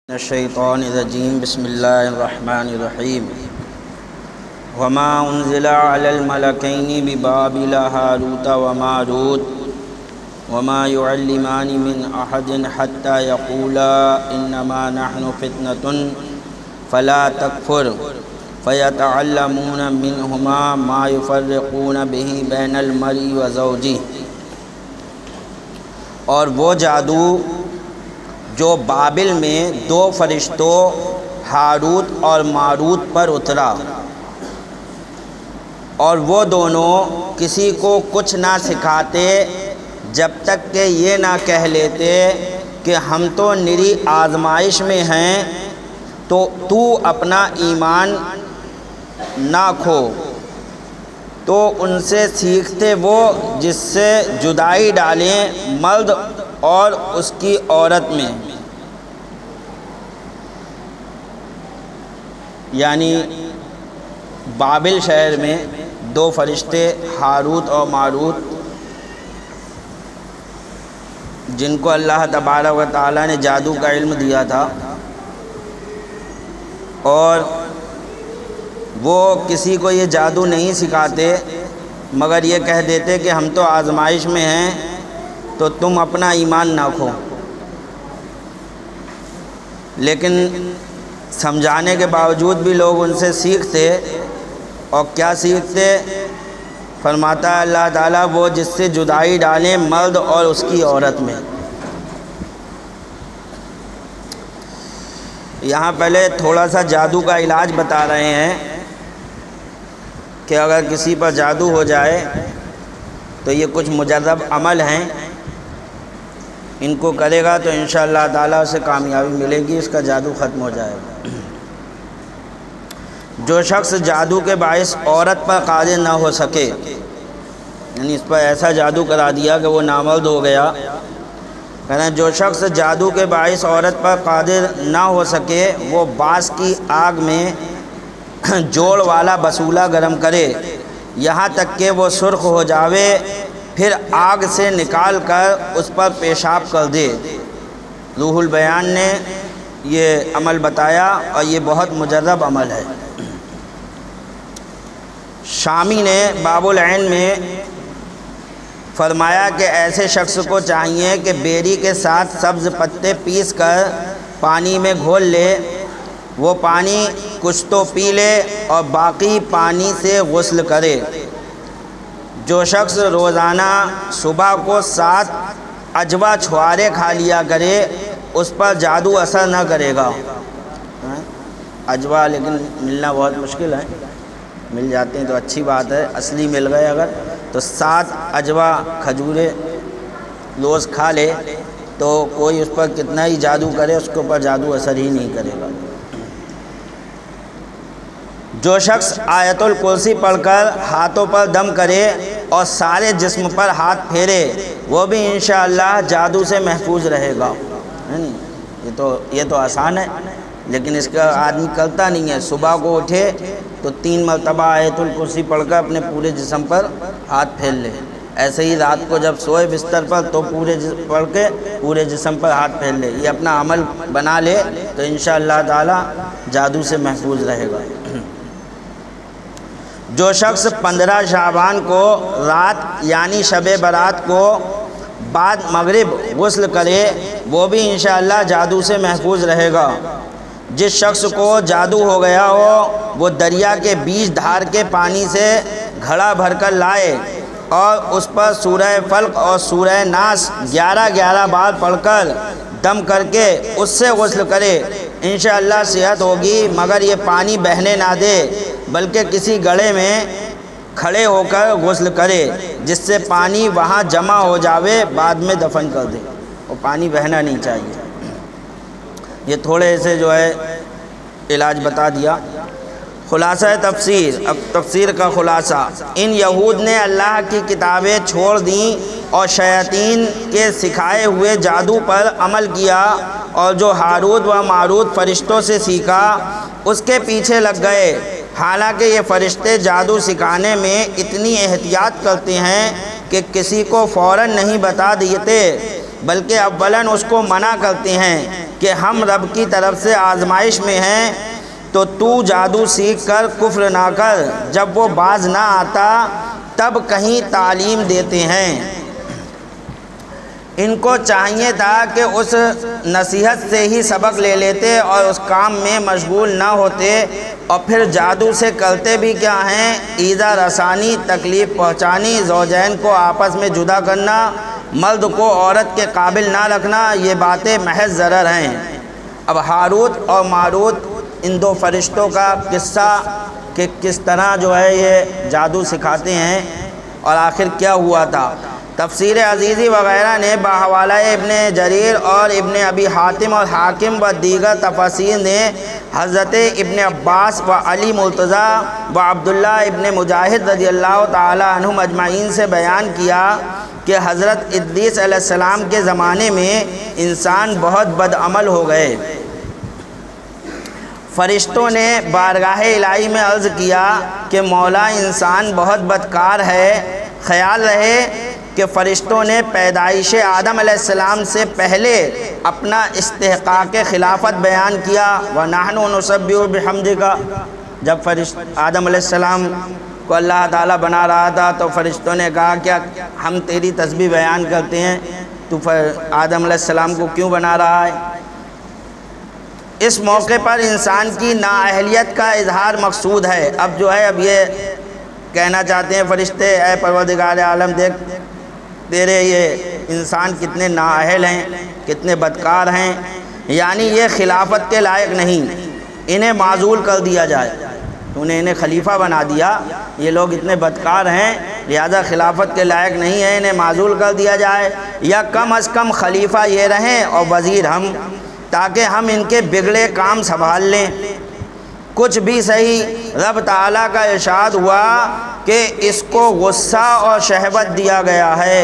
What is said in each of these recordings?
الشیطان الرجیم بسم اللہ الرحمن الرحیم وما انزل علی الملکین ببابل ہاروت وماروت وما يعلمان من احد حتى يقولا انما نحن فتنة فلا تکفر فیتعلمون منہما ما یفرقون به بین المرء وزوجہ۔ اور وہ جادو جو بابل میں دو فرشتوں ہاروت اور ماروت پر اترا، اور وہ دونوں کسی کو کچھ نہ سکھاتے جب تک کہ یہ نہ کہہ لیتے کہ ہم تو نری آزمائش میں ہیں، تو اپنا ایمان نہ کھو۔ تو ان سے سیکھتے وہ جس سے جدائی ڈالیں مرد اور اس کی عورت میں، یعنی بابل شہر میں دو فرشتے ہاروت اور ماروت، جن کو اللہ تبارک و تعالیٰ نے جادو کا علم دیا تھا، اور وہ کسی کو یہ جادو نہیں سکھاتے مگر یہ کہہ دیتے کہ ہم تو آزمائش میں ہیں، تو تم اپنا ایمان نہ کھو۔ لیکن سمجھانے کے باوجود بھی لوگ ان سے سیکھتے، اور کیا سیکھتے؟ فرماتا ہے اللہ تعالیٰ وہ جس سے جدائی ڈالیں مرد اور اس کی عورت میں۔ یہاں پہلے تھوڑا سا جادو کا علاج بتا رہے ہیں کہ اگر کسی پر جادو ہو جائے تو یہ کچھ مجرب عمل ہیں، ان کو کرے گا تو انشاءاللہ تعالیٰ اسے کامیابی ملے گی، اس کا جادو ختم ہو جائے گا۔ جو شخص جادو کے باعث عورت پر قادر نہ ہو سکے، یعنی اس پر ایسا جادو کرا دیا کہ وہ نامرد ہو گیا، کہنا جو شخص جادو کے باعث عورت پر قادر نہ ہو سکے وہ باس کی آگ میں جوڑ والا بسولہ گرم کرے یہاں تک کہ وہ سرخ ہو جاوے، پھر آگ سے نکال کر اس پر پیشاب کر دے۔ روح البیان نے یہ عمل بتایا اور یہ بہت مجرب عمل ہے۔ شامی نے باب العین میں فرمایا کہ ایسے شخص کو چاہیے کہ بیری کے ساتھ سبز پتے پیس کر پانی میں گھول لے، وہ پانی کچھ تو پی لے اور باقی پانی سے غسل کرے۔ جو شخص روزانہ صبح کو 7 عجوہ چھوارے کھا لیا کرے اس پر جادو اثر نہ کرے گا۔ عجوہ لیکن ملنا بہت مشکل ہے، مل جاتے ہیں تو اچھی بات ہے، اصلی مل گئے اگر تو 7 عجوہ کھجورے روز کھا لے تو کوئی اس پر کتنا ہی جادو کرے اس کے اوپر جادو اثر ہی نہیں کرے گا۔ جو شخص آیت الکرسی پڑھ کر ہاتھوں پر دم کرے اور سارے جسم پر ہاتھ پھیرے وہ بھی انشاءاللہ جادو سے محفوظ رہے گا۔ یہ تو آسان ہے، لیکن اس کا آدمی کرتا نہیں ہے۔ صبح کو اٹھے تو 3 مرتبہ آیت الکرسی پڑھ کر اپنے پورے جسم پر ہاتھ پھیر لے، ایسے ہی رات کو جب سوئے بستر پر تو پڑھ کے پورے جسم پر ہاتھ پھیر لے، یہ اپنا عمل بنا لے تو انشاءاللہ تعالی جادو سے محفوظ رہے گا۔ جو شخص 15 شعبان کو رات یعنی شب برات کو بعد مغرب غسل کرے وہ بھی انشاءاللہ جادو سے محفوظ رہے گا۔ جس شخص کو جادو ہو گیا ہو وہ دریا کے بیچ دھار کے پانی سے گھڑا بھر کر لائے اور اس پر سورہ فلق اور سورہ ناس 11 بار پڑھ کر دم کر کے اس سے غسل کرے، انشاءاللہ صحت ہوگی، مگر یہ پانی بہنے نہ دے بلکہ کسی گڑھے میں کھڑے ہو کر غسل کرے جس سے پانی وہاں جمع ہو جاوے، بعد میں دفن کر دے، وہ پانی بہنا نہیں چاہیے۔ یہ تھوڑے سے جو ہے علاج بتا دیا۔ خلاصہ تفسیر، اب تفسیر کا خلاصہ، ان یہود نے اللہ کی کتابیں چھوڑ دیں اور شیاطین کے سکھائے ہوئے جادو پر عمل کیا، اور جو ہاروت و ماروت فرشتوں سے سیکھا اس کے پیچھے لگ گئے، حالانکہ یہ فرشتے جادو سکھانے میں اتنی احتیاط کرتے ہیں کہ کسی کو فوراً نہیں بتا دیتے، بلکہ اولاً اس کو منع کرتے ہیں کہ ہم رب کی طرف سے آزمائش میں ہیں، تو تو جادو سیکھ کر کفر نہ کر، جب وہ باز نہ آتا تب کہیں تعلیم دیتے ہیں۔ ان کو چاہیے تھا کہ اس نصیحت سے ہی سبق لے لیتے اور اس کام میں مشغول نہ ہوتے، اور پھر جادو سے کرتے بھی کیا ہیں؟ ایذا رسانی، تکلیف پہنچانی، زوجین کو آپس میں جدا کرنا، مرد کو عورت کے قابل نہ رکھنا، یہ باتیں محض ضرر ہیں۔ اب ہاروت اور ماروت ان دو فرشتوں کا قصہ کہ کس طرح جو ہے یہ جادو سکھاتے ہیں اور آخر کیا ہوا تھا، تفسیر عزیزی وغیرہ نے بحوالہ ابن جریر اور ابن ابی حاتم اور حاکم و دیگر تفاسیر نے حضرت ابن عباس و علی مرتضیٰ و عبداللہ ابن مجاہد رضی اللہ تعالی عنہم اجمعین سے بیان کیا کہ حضرت ادریس علیہ السلام کے زمانے میں انسان بہت بدعمل ہو گئے۔ فرشتوں نے بارگاہ الہی میں عرض کیا کہ مولا انسان بہت بدکار ہے۔ خیال رہے کہ فرشتوں نے پیدائش آدم علیہ السلام سے پہلے اپنا استحقاق خلافت بیان کیا، وَنَحْنُ نُسَبِّحُ بِحَمْدِكَ۔ جب آدم علیہ السلام کو اللہ تعالیٰ بنا رہا تھا تو فرشتوں نے کہا کہ ہم تیری تسبیح بیان کرتے ہیں، تو آدم علیہ السلام کو کیوں بنا رہا ہے؟ اس موقع پر انسان کی نااہلیت کا اظہار مقصود ہے۔ اب جو ہے اب یہ کہنا چاہتے ہیں فرشتے، اے پروردگار عالم دیکھ تیرے یہ انسان کتنے نااہل ہیں، کتنے بدکار ہیں، یعنی یہ خلافت کے لائق نہیں، انہیں معزول کر دیا جائے، تو نے انہیں خلیفہ بنا دیا، یہ لوگ اتنے بدکار ہیں لہذا خلافت کے لائق نہیں ہے، انہیں معزول کر دیا جائے، یا کم از کم خلیفہ یہ رہیں اور وزیر ہم، تاکہ ہم ان کے بگڑے کام سنبھال لیں۔ کچھ بھی صحیح، رب تعالیٰ کا ارشاد ہوا کہ اس کو غصہ اور شہوت دیا گیا ہے۔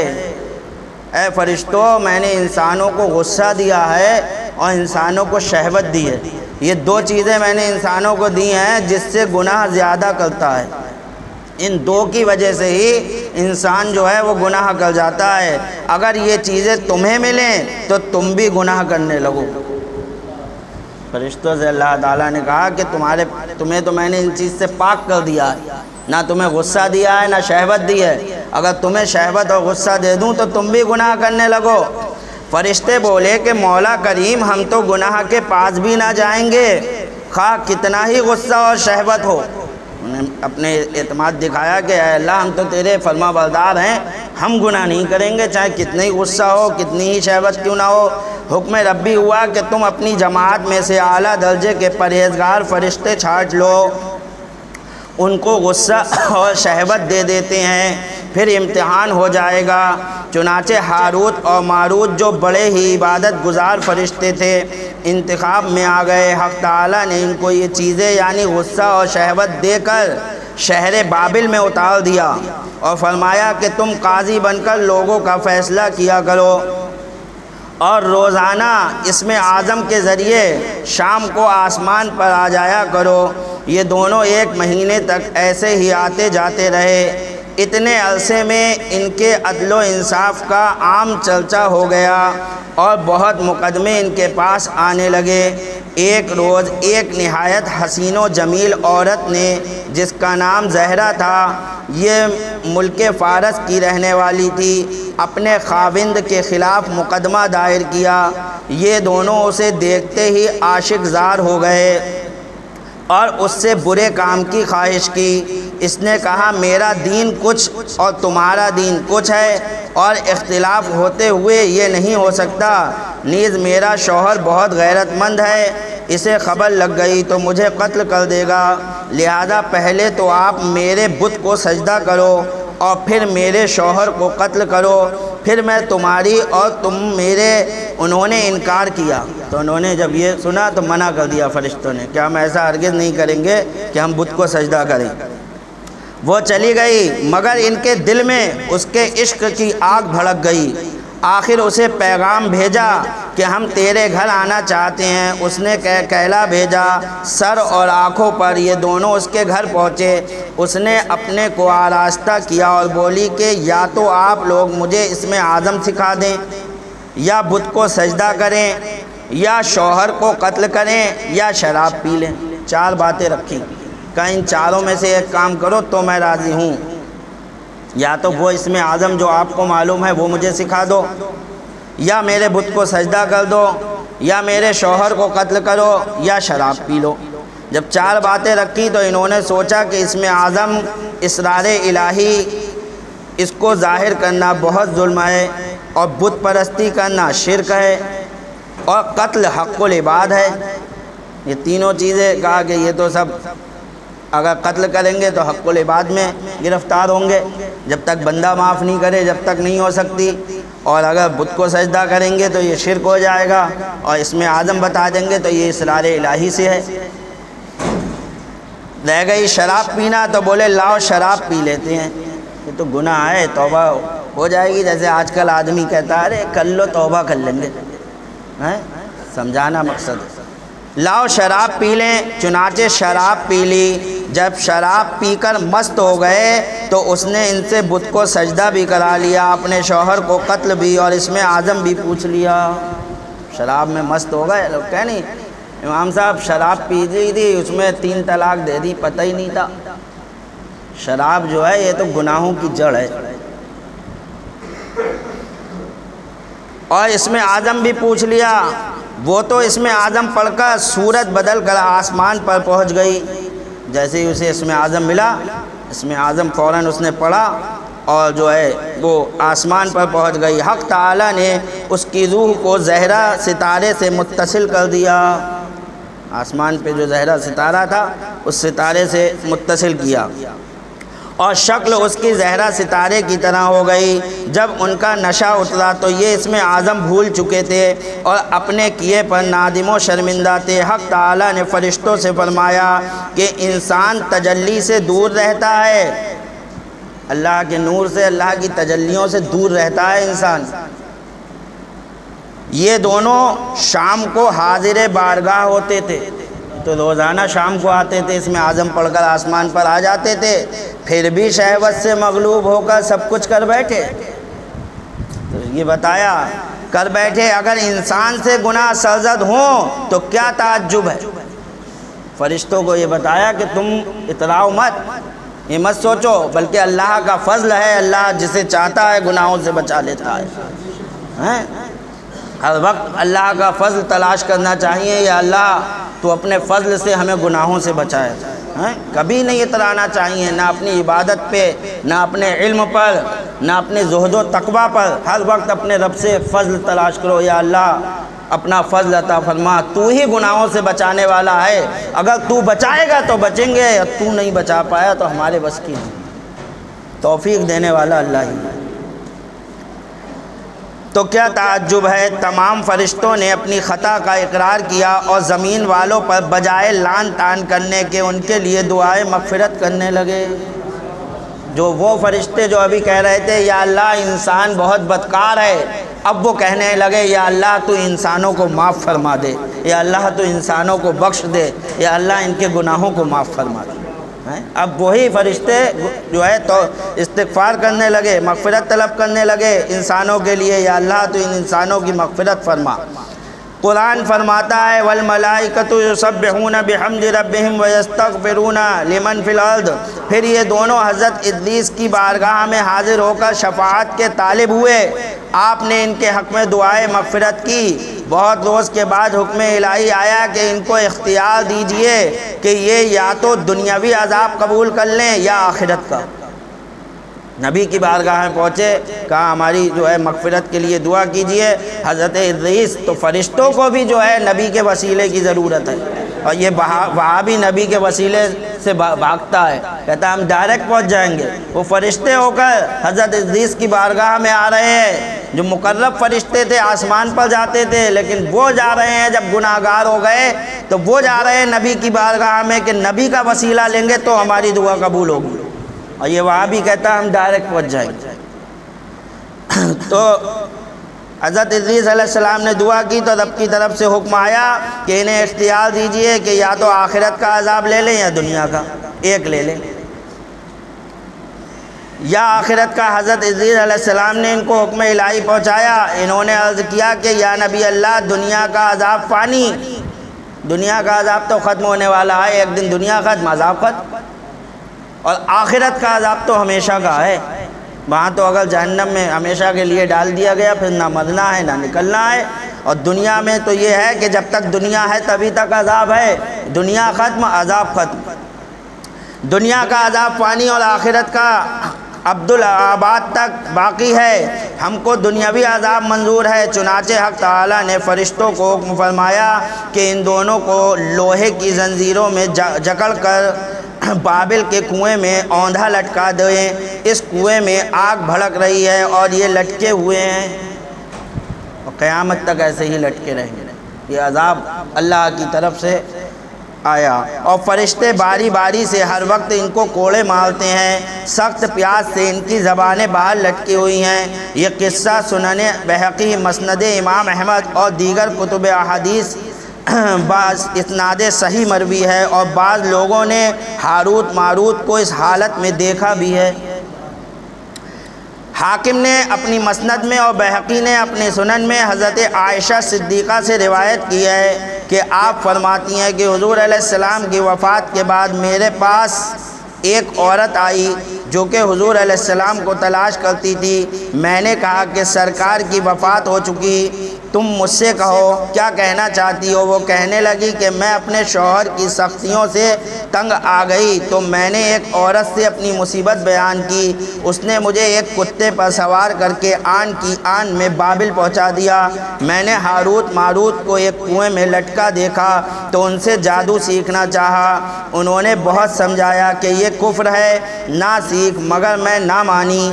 اے فرشتوں، میں نے انسانوں کو غصہ دیا ہے اور انسانوں کو شہوت دی ہے، یہ دو چیزیں میں نے انسانوں کو دی ہیں جس سے گناہ زیادہ کرتا ہے، ان دو کی وجہ سے ہی انسان جو ہے وہ گناہ کر جاتا ہے۔ اگر یہ چیزیں تمہیں ملیں تو تم بھی گناہ کرنے لگو۔ فرشتوں سے اللہ تعالیٰ نے کہا کہ تمہیں تو میں نے ان چیز سے پاک کر دیا ہے، نہ تمہیں غصہ دیا ہے نہ شہوت دی ہے، اگر تمہیں شہوت اور غصہ دے دوں تو تم بھی گناہ کرنے لگو۔ فرشتے بولے کہ مولا کریم، ہم تو گناہ کے پاس بھی نہ جائیں گے خواہ کتنا ہی غصہ اور شہوت ہو۔ انہوں نے اپنے اعتماد دکھایا کہ اے اللہ، ہم تو تیرے فرما بردار ہیں، ہم گناہ نہیں کریں گے چاہے کتنا ہی غصہ ہو، کتنی ہی شہوت کیوں نہ ہو۔ حکم ربی ہوا کہ تم اپنی جماعت میں سے اعلیٰ درجے کے پرہیزگار فرشتے چھانٹ لو، ان کو غصہ اور شہوت دے دیتے ہیں، پھر امتحان ہو جائے گا۔ چنانچہ ہاروت اور ماروت جو بڑے ہی عبادت گزار فرشتے تھے انتخاب میں آ گئے۔ حق تعالیٰ نے ان کو یہ چیزیں یعنی غصہ اور شہوت دے کر شہر بابل میں اتار دیا اور فرمایا کہ تم قاضی بن کر لوگوں کا فیصلہ کیا کرو اور روزانہ اسم اعظم کے ذریعے شام کو آسمان پر آ جایا کرو۔ یہ دونوں 1 مہینے تک ایسے ہی آتے جاتے رہے۔ اتنے عرصے میں ان کے عدل و انصاف کا عام چرچا ہو گیا اور بہت مقدمے ان کے پاس آنے لگے۔ ایک روز ایک نہایت حسین و جمیل عورت نے جس کا نام زہرا تھا، یہ ملک فارس کی رہنے والی تھی، اپنے خاوند کے خلاف مقدمہ دائر کیا۔ یہ دونوں اسے دیکھتے ہی عاشق زار ہو گئے اور اس سے برے کام کی خواہش کی۔ اس نے کہا میرا دین کچھ اور تمہارا دین کچھ ہے اور اختلاف ہوتے ہوئے یہ نہیں ہو سکتا، نیز میرا شوہر بہت غیرت مند ہے، اسے خبر لگ گئی تو مجھے قتل کر دے گا، لہذا پہلے تو آپ میرے بت کو سجدہ کرو اور پھر میرے شوہر کو قتل کرو، پھر میں تمہاری اور تم میرے۔ انہوں نے انکار کیا تو انہوں نے جب یہ سنا تو منع کر دیا فرشتوں نے کہ ہم ایسا ہرگز نہیں کریں گے کہ ہم بت کو سجدہ کریں۔ وہ چلی گئی مگر ان کے دل میں اس کے عشق کی آگ بھڑک گئی۔ آخر اسے پیغام بھیجا کہ ہم تیرے گھر آنا چاہتے ہیں۔ اس نے کیلا بھیجا سر اور آنکھوں پر، یہ دونوں اس کے گھر پہنچے۔ اس نے اپنے کو آراستہ کیا اور بولی کہ یا تو آپ لوگ مجھے اسم اعظم سکھا دیں یا بت کو سجدہ کریں۔ یا شوہر کو قتل کریں یا شراب پی لیں۔ 4 باتیں رکھی کہ ان چاروں میں سے ایک کام کرو تو میں راضی ہوں، یا تو وہ اسم اعظم جو آپ کو معلوم ہے وہ مجھے سکھا دو، یا میرے بت کو سجدہ کر دو، یا میرے شوہر کو قتل کرو، یا شراب پی لو۔ جب 4 باتیں رکھی تو انہوں نے سوچا کہ اسم اعظم اسرار الہی، اس کو ظاہر کرنا بہت ظلم ہے، اور بت پرستی کرنا شرک ہے، اور قتل حق العباد ہے۔ یہ تینوں چیزیں کہا کہ یہ تو سب اگر قتل کریں گے تو حق العباد میں گرفتار ہوں گے، جب تک بندہ معاف نہیں کرے جب تک نہیں ہو سکتی، اور اگر بت کو سجدہ کریں گے تو یہ شرک ہو جائے گا، اور اسم اعظم بتا دیں گے تو یہ اسرار الہی سے ہے۔ رہ گئی شراب پینا، تو بولے لاؤ شراب پی لیتے ہیں، یہ تو گناہ ہے، توبہ ہو جائے گی۔ جیسے آج کل آدمی کہتا ہے ارے کر لو توبہ کر لیں گے، سمجھانا مقصد ہے۔ لاؤ شراب پی لیں، چنانچہ شراب پی لی۔ جب شراب پی کر مست ہو گئے تو اس نے ان سے بت کو سجدہ بھی کرا لیا، اپنے شوہر کو قتل بھی اور اسم اعظم بھی پوچھ لیا۔ شراب میں مست ہو گئے، لوگ کہہ نہیں امام صاحب شراب پی دی تھی، اس میں 3 طلاق دے دی، پتہ ہی نہیں تھا۔ شراب جو ہے یہ تو گناہوں کی جڑ ہے۔ اور اسم اعظم بھی پوچھ لیا، وہ تو اسم اعظم پڑھ کر صورت بدل کر آسمان پر پہنچ گئی۔ جیسے ہی اسے اسم اعظم ملا، اسم اعظم فوراً اس نے پڑھا اور جو ہے وہ آسمان پر پہنچ گئی۔ حق تعالیٰ نے اس کی روح کو زہرہ ستارے سے متصل کر دیا، آسمان پہ جو زہرہ ستارہ تھا اس ستارے سے متصل کیا، اور شکل اس کی زہرہ ستارے کی طرح ہو گئی۔ جب ان کا نشہ اترا تو یہ اسم اعظم بھول چکے تھے اور اپنے کیے پر نادم و شرمندہ تھے۔ حق تعالیٰ نے فرشتوں سے فرمایا کہ انسان تجلی سے دور رہتا ہے، اللہ کے نور سے، اللہ کی تجلیوں سے دور رہتا ہے انسان۔ یہ دونوں شام کو حاضر بارگاہ ہوتے تھے، تو روزانہ شام کو آتے تھے، اسم اعظم پڑھ کر آسمان پر آ جاتے تھے، پھر بھی شہوت سے مغلوب ہو کر سب کچھ کر بیٹھے۔ تو یہ بتایا کر بیٹھے، اگر انسان سے گناہ سرزد ہوں تو کیا تعجب ہے۔ فرشتوں کو یہ بتایا کہ تم اتراؤ مت، یہ مت سوچو، بلکہ اللہ کا فضل ہے، اللہ جسے چاہتا ہے گناہوں سے بچا لیتا ہے۔ ہر وقت اللہ کا فضل تلاش کرنا چاہیے، یا اللہ تو اپنے فضل سے ہمیں گناہوں سے بچائے۔ کبھی نہیں اترانا چاہیے، نہ اپنی عبادت پہ، نہ اپنے علم پر، نہ اپنے زہد و تقویٰ پر۔ ہر وقت اپنے رب سے فضل تلاش کرو، یا اللہ اپنا فضل عطا فرما، تو ہی گناہوں سے بچانے والا ہے، اگر تو بچائے گا تو بچیں گے، اور تو نہیں بچا پایا تو ہمارے بس کی نہیں، توفیق دینے والا اللہ ہی ہے۔ تو کیا تعجب ہے، تمام فرشتوں نے اپنی خطا کا اقرار کیا اور زمین والوں پر بجائے لعن طعن کرنے کے ان کے لیے دعائے مغفرت کرنے لگے۔ جو وہ فرشتے جو ابھی کہہ رہے تھے یا اللہ انسان بہت بدکار ہے، اب وہ کہنے لگے یا اللہ تو انسانوں کو معاف فرما دے، یا اللہ تو انسانوں کو بخش دے، یا اللہ ان کے گناہوں کو معاف فرما دے۔ اب وہی فرشتے جو ہے تو استغفار کرنے لگے، مغفرت طلب کرنے لگے انسانوں کے لیے، یا اللہ تو ان انسانوں کی مغفرت فرما۔ قرآن فرماتا ہے والملائکۃ یسبحون بحمد ربہم ویستغفرون لمن فی الارض۔ پھر یہ دونوں حضرت ادریس کی بارگاہ میں حاضر ہو کر شفاعت کے طالب ہوئے، آپ نے ان کے حق میں دعائے مغفرت کی۔ بہت روز کے بعد حکم الہی آیا کہ ان کو اختیار دیجئے کہ یہ یا تو دنیاوی عذاب قبول کر لیں یا آخرت کا۔ نبی کی بارگاہ میں پہنچے، کہا ہماری جو ہے مغفرت کے لیے دعا کیجئے۔ حضرت ادریس تو فرشتوں کو بھی جو ہے نبی کے وسیلے کی ضرورت ہے، اور یہ وہاں بھی نبی کے وسیلے سے بھاگتا ہے، کہتا ہے ہم ڈائریکٹ پہنچ جائیں گے۔ وہ فرشتے ہو کر حضرت ادریس کی بارگاہ میں آ رہے ہیں، جو مقرب فرشتے تھے آسمان پر جاتے تھے، لیکن وہ جا رہے ہیں جب گناہ گار ہو گئے تو وہ جا رہے ہیں نبی کی بارگاہ میں کہ نبی کا وسیلہ لیں گے تو ہماری دعا قبول ہوگی، اور یہ وہاں بھی کہتا ہے ہم ڈائریکٹ پہنچ جائیں گے۔ تو حضرت ادریس علیہ السلام نے دعا کی تو رب کی طرف سے حکم آیا کہ انہیں اختیار دیجئے کہ یا تو آخرت کا عذاب لے لیں یا دنیا کا، ایک لے لیں۔ یا آخرت کا حضرت عزیز علیہ السلام نے ان کو حکم الہی پہنچایا۔ انہوں نے عرض کیا کہ یا نبی اللہ، دنیا کا عذاب فانی، دنیا کا عذاب تو ختم ہونے والا ہے، ایک دن دنیا ختم، عذاب ختم، اور آخرت کا عذاب تو ہمیشہ کا ہے، وہاں تو اگر جہنم میں ہمیشہ کے لیے ڈال دیا گیا، پھر نہ مرنا ہے نہ نکلنا ہے۔ اور دنیا میں تو یہ ہے کہ جب تک دنیا ہے تبھی تک عذاب ہے، دنیا ختم عذاب ختم۔ دنیا کا عذاب فانی اور آخرت کا ابدالآباد تک باقی ہے۔ ہم کو دنیاوی عذاب منظور ہے، چنانچہ حق تعالیٰ نے فرشتوں کو حکم فرمایا کہ ان دونوں کو لوہے کی زنجیروں میں جکڑ کر بابل کے کنویں میں اوندھا لٹکا دیں۔ اس کنویں میں آگ بھڑک رہی ہے اور یہ لٹکے ہوئے ہیں، اور قیامت تک ایسے ہی لٹکے رہیں گے۔ یہ عذاب اللہ کی طرف سے آیا، اور فرشتے باری باری سے ہر وقت ان کو کوڑے مارتے ہیں، سخت پیاس سے ان کی زبانیں باہر لٹکی ہوئی ہیں۔ یہ قصہ سنن بہقی، مسند امام احمد اور دیگر کتب احادیث بعض اسناد صحیح مروی ہے، اور بعض لوگوں نے ہاروت ماروت کو اس حالت میں دیکھا بھی ہے۔ حاکم نے اپنی مسند میں اور بہقی نے اپنے سنن میں حضرت عائشہ صدیقہ سے روایت کی ہے کہ آپ فرماتی ہیں کہ حضور علیہ السلام کی وفات کے بعد میرے پاس ایک عورت آئی جو کہ حضور علیہ السلام کو تلاش کرتی تھی۔ میں نے کہا کہ سرکار کی وفات ہو چکی، تم مجھ سے کہو کیا کہنا چاہتی ہو۔ وہ کہنے لگی کہ میں اپنے شوہر کی سختیوں سے تنگ آ گئی تو میں نے ایک عورت سے اپنی مصیبت بیان کی، اس نے مجھے ایک کتے پر سوار کر کے آن کی آن میں بابل پہنچا دیا۔ میں نے ہاروت ماروت کو ایک کنویں میں لٹکا دیکھا تو ان سے جادو سیکھنا چاہا، انہوں نے بہت سمجھایا کہ یہ کفر ہے، نہ سیکھ، مگر میں نہ مانی۔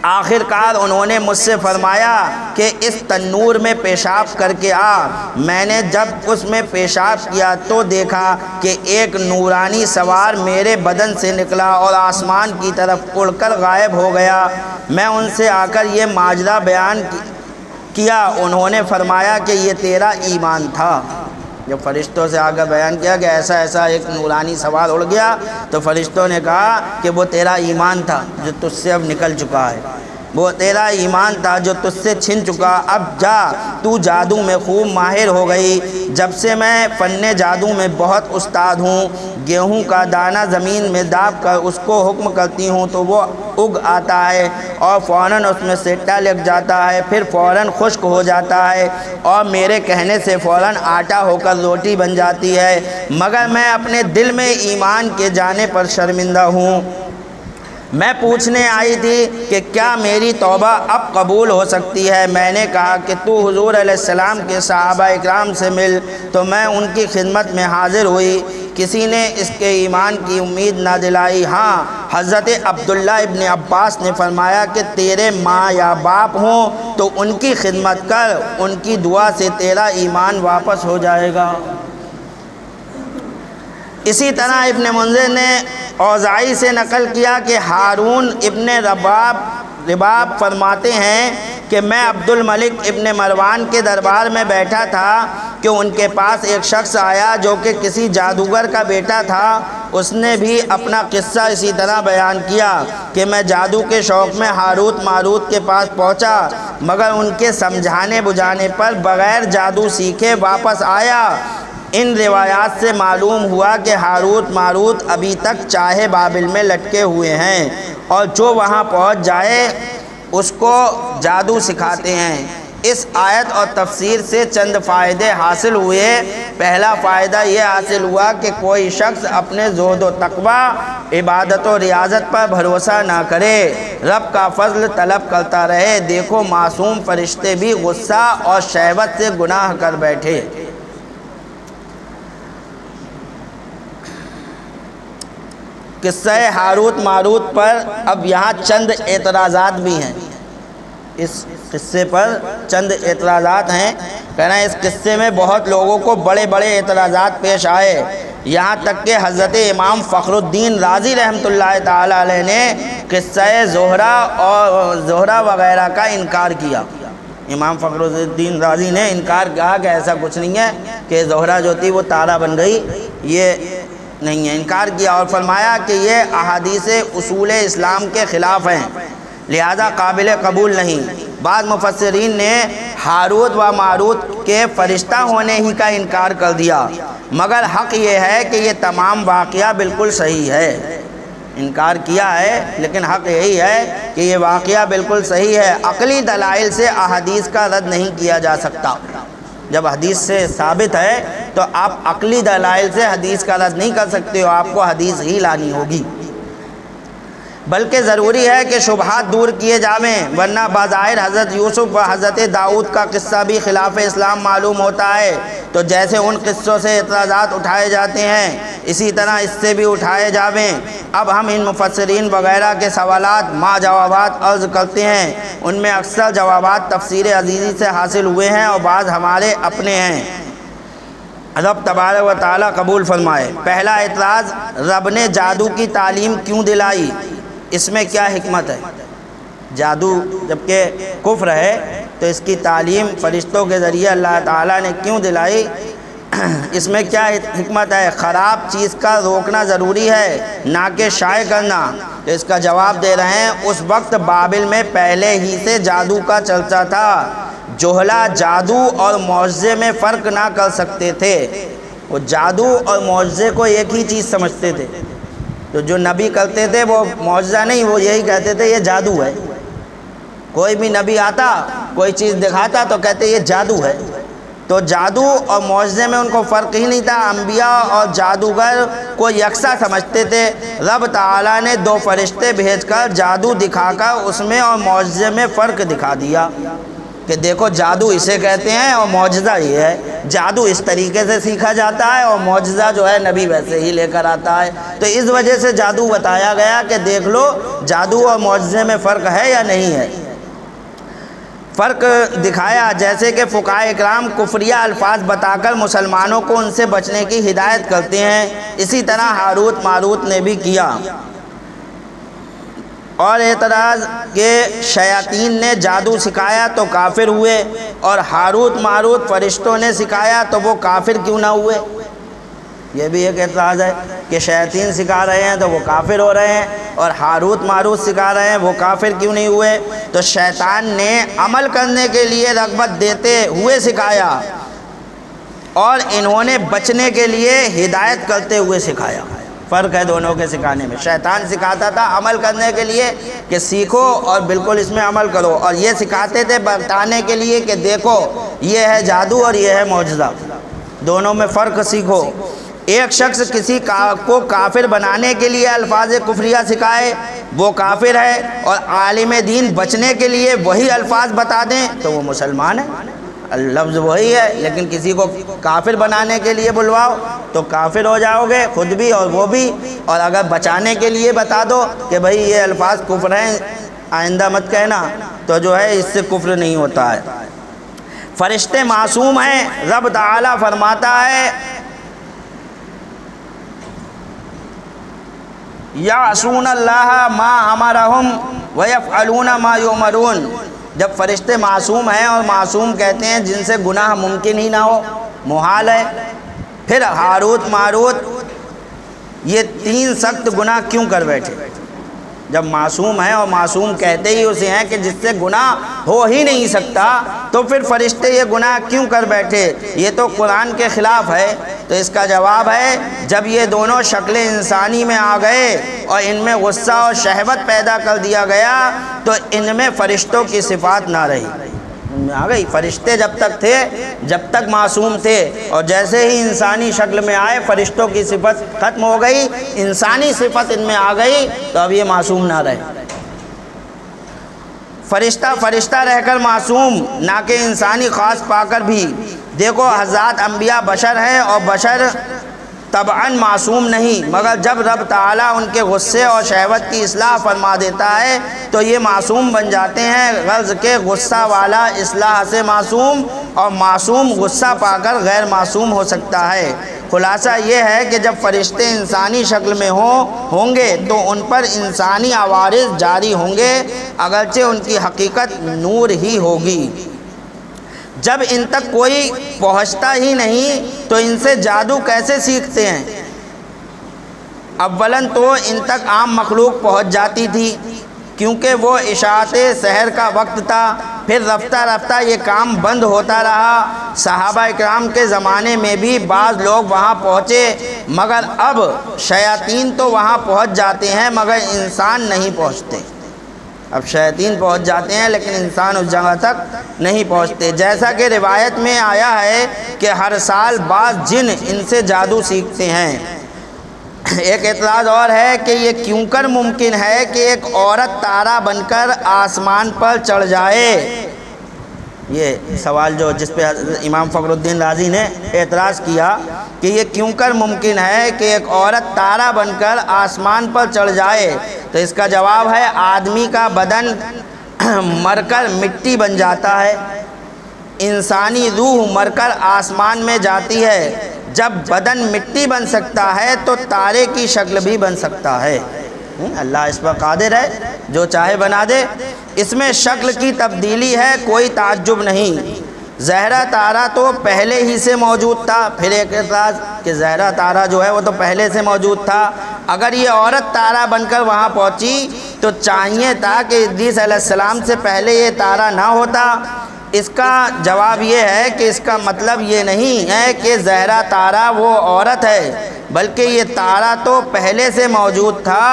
آخر کار انہوں نے مجھ سے فرمایا کہ اس تنور میں پیشاب کر کے آ۔ میں نے جب اس میں پیشاب کیا تو دیکھا کہ ایک نورانی سوار میرے بدن سے نکلا اور آسمان کی طرف اڑ کر غائب ہو گیا۔ میں ان سے آ کر یہ ماجرا بیان کیا، انہوں نے فرمایا کہ یہ تیرا ایمان تھا۔ جب فرشتوں سے آگے بیان کیا کہ ایسا ایسا ایک نورانی سوار اڑ گیا تو فرشتوں نے کہا کہ وہ تیرا ایمان تھا جو تجھ سے اب نکل چکا ہے، وہ تیرا ایمان تھا جو تجھ سے چھن چکا، اب جا، تو جادو میں خوب ماہر ہو گئی۔ جب سے میں فن جادو میں بہت استاد ہوں، گیہوں کا دانہ زمین میں داب کر اس کو حکم کرتی ہوں تو وہ اگ آتا ہے اور فوراً اس میں سٹا لگ جاتا ہے، پھر فوراً خشک ہو جاتا ہے اور میرے کہنے سے فوراً آٹا ہو کر روٹی بن جاتی ہے، مگر میں اپنے دل میں ایمان کے جانے پر شرمندہ ہوں۔ میں پوچھنے آئی تھی کہ کیا میری توبہ اب قبول ہو سکتی ہے؟ میں نے کہا کہ تو حضور علیہ السلام کے صحابہ اکرام سے مل، تو میں ان کی خدمت میں حاضر ہوئی۔ کسی نے اس کے ایمان کی امید نہ دلائی۔ ہاں، حضرت عبداللہ ابن عباس نے فرمایا کہ تیرے ماں یا باپ ہوں تو ان کی خدمت کر، ان کی دعا سے تیرا ایمان واپس ہو جائے گا۔ اسی طرح ابن منذر نے اوزاعی سے نقل کیا کہ ہارون ابن رباب فرماتے ہیں کہ میں عبد الملک ابن مروان کے دربار میں بیٹھا تھا کہ ان کے پاس ایک شخص آیا جو کہ کسی جادوگر کا بیٹا تھا۔ اس نے بھی اپنا قصہ اسی طرح بیان کیا کہ میں جادو کے شوق میں ہاروت ماروت کے پاس پہنچا، مگر ان کے سمجھانے بجھانے پر بغیر جادو سیکھے واپس آیا۔ ان روایات سے معلوم ہوا کہ ہاروت ماروت ابھی تک چاہے بابل میں لٹکے ہوئے ہیں اور جو وہاں پہنچ جائے اس کو جادو سکھاتے ہیں۔ اس آیت اور تفسیر سے چند فائدے حاصل ہوئے۔ پہلا فائدہ یہ حاصل ہوا کہ کوئی شخص اپنے زہد و تقوی، عبادت و ریاضت پر بھروسہ نہ کرے، رب کا فضل طلب کرتا رہے۔ دیکھو معصوم فرشتے بھی غصہ اور شہوت سے گناہ کر بیٹھے۔ قصہ ہاروت ماروت پر اب یہاں چند اعتراضات بھی ہیں، اس قصے پر چند اعتراضات ہیں۔ کہنا ہے اس قصے میں بہت لوگوں کو بڑے بڑے اعتراضات پیش آئے، یہاں تک کہ حضرت امام فخر الدین رازی رحمۃ اللہ تعالی علیہ نے قصہ زہرہ وغیرہ کا انکار کیا۔ امام فخر الدین رازی نے انکار کہا کہ ایسا کچھ نہیں ہے کہ زہرہ جو تھی وہ تارہ بن گئی، یہ نہیں ہے، انکار کیا اور فرمایا کہ یہ احادیث اصول اسلام کے خلاف ہیں، لہذا قابل قبول نہیں۔ بعض مفسرین نے ہاروت و ماروت کے فرشتہ ہونے ہی کا انکار کر دیا، مگر حق یہ ہے کہ یہ تمام واقعہ بالکل صحیح ہے۔ انکار کیا ہے لیکن حق یہی ہے کہ یہ واقعہ بالکل صحیح ہے۔ عقلی دلائل سے احادیث کا رد نہیں کیا جا سکتا۔ جب حدیث سے ثابت ہے تو آپ عقلی دلائل سے حدیث کا رد نہیں کر سکتے ہو، آپ کو حدیث ہی لانی ہوگی۔ بلکہ ضروری ہے کہ شبہات دور کیے جاویں، ورنہ بظاہر حضرت یوسف و حضرت داؤد کا قصہ بھی خلاف اسلام معلوم ہوتا ہے، تو جیسے ان قصوں سے اعتراضات اٹھائے جاتے ہیں اسی طرح اس سے بھی اٹھائے جاویں۔ اب ہم ان مفسرین وغیرہ کے سوالات ما جوابات عرض کرتے ہیں، ان میں اکثر جوابات تفسیر عزیزی سے حاصل ہوئے ہیں اور بعض ہمارے اپنے ہیں، رب تبارک و تعالیٰ قبول فرمائے۔ پہلا اعتراض، رب نے جادو کی تعلیم کیوں دلائی؟ اس میں کیا حکمت ہے؟ جادو جبکہ کفر ہے تو اس کی تعلیم فرشتوں کے ذریعے اللہ تعالیٰ نے کیوں دلائی؟ اس میں کیا حکمت ہے؟ خراب چیز کا روکنا ضروری ہے، نہ کہ شائع کرنا۔ تو اس کا جواب دے رہے ہیں، اس وقت بابل میں پہلے ہی سے جادو کا چرچا تھا، جہلا جادو اور معجزے میں فرق نہ کر سکتے تھے۔ وہ جادو اور معجزے کو ایک ہی چیز سمجھتے تھے، تو جو نبی کرتے تھے وہ معجزہ نہیں، وہ یہی کہتے تھے یہ جادو ہے۔ کوئی بھی نبی آتا کوئی چیز دکھاتا تو کہتے یہ جادو ہے۔ تو جادو اور معجزے میں ان کو فرق ہی نہیں تھا، انبیاء اور جادوگر کو یکساں سمجھتے تھے۔ رب تعالیٰ نے 2 فرشتے بھیج کر جادو دکھا کر اس میں اور معجزے میں فرق دکھا دیا کہ دیکھو جادو اسے کہتے ہیں اور معجزہ یہ ہے۔ جادو اس طریقے سے سیکھا جاتا ہے اور معجزہ جو ہے نبی ویسے ہی لے کر آتا ہے۔ تو اس وجہ سے جادو بتایا گیا کہ دیکھ لو جادو اور معجزے میں فرق ہے یا نہیں ہے۔ فرق دکھایا، جیسے کہ فقہائے اکرام کفریہ الفاظ بتا کر مسلمانوں کو ان سے بچنے کی ہدایت کرتے ہیں، اسی طرح ہاروت ماروت نے بھی کیا۔ اور اعتراض کہ شیاطین نے جادو سکھایا تو کافر ہوئے، اور ہاروت ماروت فرشتوں نے سکھایا تو وہ کافر کیوں نہ ہوئے؟ یہ بھی ایک اعتراض ہے کہ شیاطین سکھا رہے ہیں تو وہ کافر ہو رہے ہیں، اور ہاروت ماروت سکھا رہے ہیں وہ کافر کیوں نہیں ہوئے؟ تو شیطان نے عمل کرنے کے لیے رغبت دیتے ہوئے سکھایا اور انہوں نے بچنے کے لیے ہدایت کرتے ہوئے سکھایا۔ فرق ہے دونوں کے سکھانے میں۔ شیطان سکھاتا تھا عمل کرنے کے لیے کہ سیکھو اور بالکل اس میں عمل کرو، اور یہ سکھاتے تھے بتانے کے لیے کہ دیکھو یہ ہے جادو اور یہ ہے معجزہ، دونوں میں فرق سیکھو۔ ایک شخص کسی کو کافر بنانے کے لیے الفاظ کفریہ سکھائے وہ کافر ہے، اور عالم دین بچنے کے لیے وہی الفاظ بتا دیں تو وہ مسلمان ہے۔ لفظ وہی ہے لیکن کسی کو کافر بنانے کے لیے بلواؤ تو کافر ہو جاؤ گے خود بھی اور وہ بھی، اور اگر بچانے کے لیے بتا دو کہ بھئی یہ الفاظ کفر ہیں آئندہ مت کہنا، تو جو ہے اس سے کفر نہیں ہوتا ہے۔ فرشتے معصوم ہیں، رب تعالیٰ فرماتا ہے یعصون اللہ ما امرہم ویفعلون ما یؤمرون۔ جب فرشتے معصوم ہیں، اور معصوم کہتے ہیں جن سے گناہ ممکن ہی نہ ہو، محال ہے، پھر ہاروت ماروت یہ 3 سخت گناہ کیوں کر بیٹھے؟ جب معصوم ہیں، اور معصوم کہتے ہی اسے ہیں کہ جس سے گناہ ہو ہی نہیں سکتا، تو پھر فرشتے یہ گناہ کیوں کر بیٹھے؟ یہ تو قرآن کے خلاف ہے۔ تو اس کا جواب ہے جب یہ دونوں شکلیں انسانی میں آ گئے اور ان میں غصہ اور شہوت پیدا کر دیا گیا تو ان میں فرشتوں کی صفات نہ رہی، ان میں آ گئی۔ فرشتے جب تک تھے، جب تک معصوم تھے، اور جیسے ہی انسانی شکل میں آئے فرشتوں کی صفت ختم ہو گئی، انسانی صفت ان میں آ گئی تو اب یہ معصوم نہ رہے۔ فرشتہ رہ کر معصوم، نہ کہ انسانی خاص پا کر بھی۔ دیکھو حضرات انبیاء بشر ہیں، اور بشر طبعاً معصوم نہیں، مگر جب رب تعالیٰ ان کے غصے اور شہوت کی اصلاح فرما دیتا ہے تو یہ معصوم بن جاتے ہیں۔ غرض کے غصہ والا اصلاح سے معصوم، اور معصوم غصہ پا کر غیر معصوم ہو سکتا ہے۔ خلاصہ یہ ہے کہ جب فرشتے انسانی شکل میں ہوں گے تو ان پر انسانی عوارض جاری ہوں گے، اگرچہ ان کی حقیقت نور ہی ہوگی۔ جب ان تک کوئی پہنچتا ہی نہیں تو ان سے جادو کیسے سیکھتے ہیں؟ اولاً تو ان تک عام مخلوق پہنچ جاتی تھی کیونکہ وہ عشاءت سحر کا وقت تھا، پھر رفتہ رفتہ یہ کام بند ہوتا رہا۔ صحابہ اکرام کے زمانے میں بھی بعض لوگ وہاں پہنچے، مگر اب شیاطین تو وہاں پہنچ جاتے ہیں مگر انسان نہیں پہنچتے۔ اب شیاطین پہنچ جاتے ہیں لیکن انسان اس جگہ تک نہیں پہنچتے، جیسا کہ روایت میں آیا ہے کہ ہر سال بعض جن ان سے جادو سیکھتے ہیں۔ ایک اعتراض اور ہے کہ یہ کیوں کر ممکن ہے کہ ایک عورت تارا بن کر آسمان پر چڑھ جائے؟ یہ سوال جس پہ امام فخر الدین رازی نے اعتراض کیا کہ یہ کیوں کر ممکن ہے کہ ایک عورت تارا بن کر آسمان پر چڑھ جائے، تو اس کا جواب ہے آدمی کا بدن مر کر مٹی بن جاتا ہے، انسانی روح مر کر آسمان میں جاتی ہے۔ جب بدن مٹی بن سکتا ہے تو تارے کی شکل بھی بن سکتا ہے۔ اللہ اس پر قادر ہے، جو چاہے بنا دے۔ اس میں شکل کی تبدیلی ہے، کوئی تعجب نہیں۔ زہرہ تارہ تو پہلے ہی سے موجود تھا۔ پھر ایک اعتراض کہ زہرہ تارہ جو ہے وہ تو پہلے سے موجود تھا، اگر یہ عورت تارہ بن کر وہاں پہنچی تو چاہیے تھا کہ ادریس علیہ السلام سے پہلے یہ تارہ نہ ہوتا۔ اس کا جواب یہ ہے کہ اس کا مطلب یہ نہیں ہے کہ زہرہ تارہ وہ عورت ہے، بلکہ یہ تارہ تو پہلے سے موجود تھا،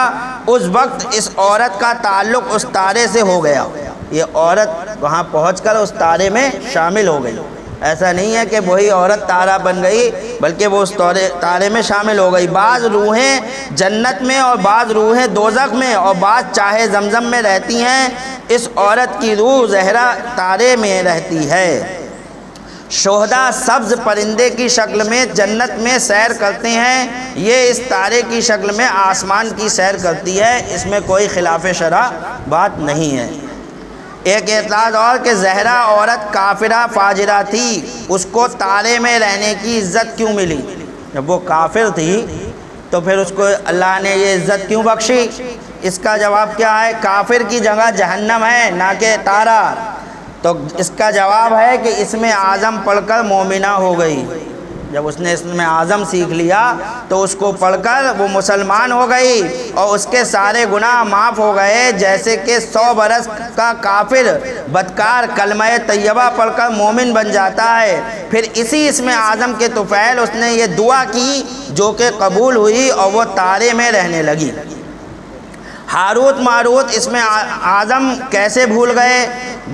اس وقت اس عورت کا تعلق اس تارے سے ہو گیا۔ یہ عورت وہاں پہنچ کر اس تارے میں شامل ہو گئی، ایسا نہیں ہے کہ وہی عورت تارہ بن گئی بلکہ وہ اس تارے میں شامل ہو گئی۔ بعض روحیں جنت میں اور بعض روحیں دوزخ میں اور بعض چاہے زمزم میں رہتی ہیں، اس عورت کی روح زہرہ تارے میں رہتی ہے۔ شہداء سبز پرندے کی شکل میں جنت میں سیر کرتے ہیں، یہ اس تارے کی شکل میں آسمان کی سیر کرتی ہے، اس میں کوئی خلاف شرع بات نہیں ہے۔ ایک اعتراض اور کہ زہرہ عورت کافرہ فاجرہ تھی، اس کو تارے میں رہنے کی عزت کیوں ملی؟ جب وہ کافر تھی تو پھر اس کو اللہ نے یہ عزت کیوں بخشی؟ اس کا جواب کیا ہے؟ کافر کی جگہ جہنم ہے نہ کہ تارا۔ تو اس کا جواب ہے کہ اسم اعظم پڑھ کر مومنہ ہو گئی۔ جب اس نے اسم اعظم سیکھ لیا تو اس کو پڑھ کر وہ مسلمان ہو گئی اور اس کے سارے گناہ معاف ہو گئے، جیسے کہ 100 برس کا کافر بدکار کلمہ طیبہ پڑھ کر مومن بن جاتا ہے۔ پھر اسی اسم اعظم کے طفیل اس نے یہ دعا کی جو کہ قبول ہوئی اور وہ تارے میں رہنے لگی۔ ہاروت ماروت اسم اعظم کیسے بھول گئے؟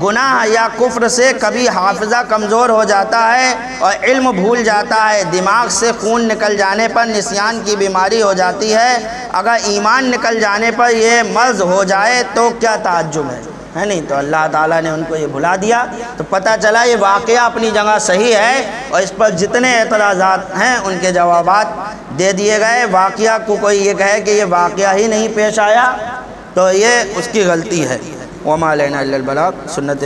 گناہ یا کفر سے کبھی حافظہ کمزور ہو جاتا ہے اور علم بھول جاتا ہے، دماغ سے خون نکل جانے پر نسیان کی بیماری ہو جاتی ہے، اگر ایمان نکل جانے پر یہ مرض ہو جائے تو کیا تعجب ہے نہیں؟ تو اللہ تعالیٰ نے ان کو یہ بھلا دیا، تو پتہ چلا یہ واقعہ اپنی جگہ صحیح ہے اور اس پر جتنے اعتراضات ہیں ان کے جوابات دے دیے گئے۔ واقعہ کو کوئی یہ کہے کہ یہ واقعہ ہی نہیں پیش آیا تو یہ اس کی غلطی ہے۔ وما علینا الا البلاغ، سنت